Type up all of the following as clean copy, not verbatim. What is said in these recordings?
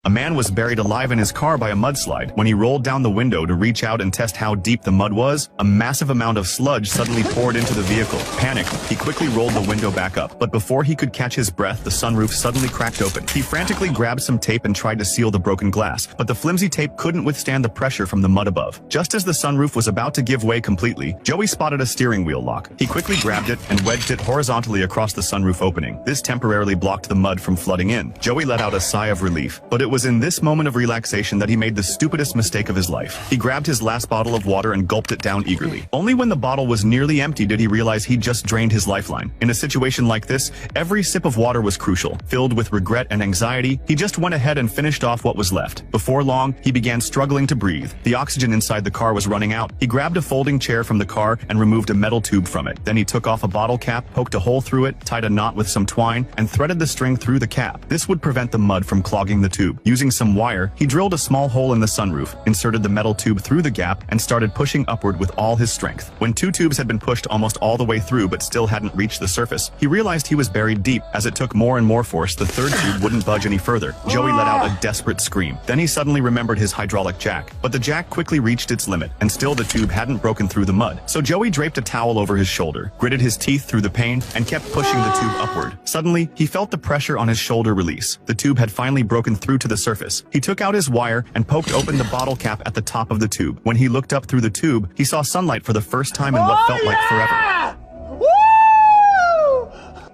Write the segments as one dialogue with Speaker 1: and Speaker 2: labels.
Speaker 1: A man was buried alive in his car by a mudslide. When he rolled down the window to reach out and test how deep the mud was, a massive amount of sludge suddenly poured into the vehicle. Panicked, he quickly rolled the window back up, but before he could catch his breath, the sunroof suddenly cracked open. He frantically grabbed some tape and tried to seal the broken glass, but the flimsy tape couldn't withstand the pressure from the mud above. Just as the sunroof was about to give way completely, Joey spotted a steering wheel lock. He quickly grabbed it and wedged it horizontally across the sunroof opening. This temporarily blocked the mud from flooding in. Joey let out a sigh of relief, but it was in this moment of relaxation that he made the stupidest mistake of his life. He grabbed his last bottle of water and gulped it down eagerly. Only when the bottle was nearly empty did he realize he'd just drained his lifeline. In a situation like this, every sip of water was crucial. Filled with regret and anxiety, he just went ahead and finished off what was left. Before long, he began struggling to breathe. The oxygen inside the car was running out. He grabbed a folding chair from the car and removed a metal tube from it. Then he took off a bottle cap, poked a hole through it, tied a knot with some twine, and threaded the string through the cap. This would prevent the mud from clogging the tube. Using some wire, he drilled a small hole in the sunroof, inserted the metal tube through the gap, and started pushing upward with all his strength. When two tubes had been pushed almost all the way through but still hadn't reached the surface, he realized he was buried deep. As it took more and more force, the third tube wouldn't budge any further. Joey let out a desperate scream. Then he suddenly remembered his hydraulic jack, but the jack quickly reached its limit, and still the tube hadn't broken through the mud. So Joey draped a towel over his shoulder, gritted his teeth through the pain, and kept pushing the tube upward. Suddenly, he felt the pressure on his shoulder release. The tube had finally broken through to the surface. He took out his wire and poked open the bottle cap at the top of the tube. When he looked up through the tube, he saw sunlight for the first time in what felt like forever.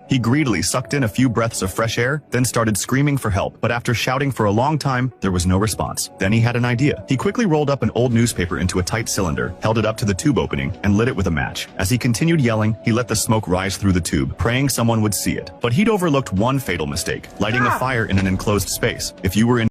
Speaker 1: He greedily sucked in a few breaths of fresh air, then started screaming for help. But after shouting for a long time, there was no response. Then he had an idea. He quickly rolled up an old newspaper into a tight cylinder, held it up to the tube opening, and lit it with a match. As he continued yelling, he let the smoke rise through the tube, praying someone would see it. But he'd overlooked one fatal mistake: lighting a fire in an enclosed space. If you were in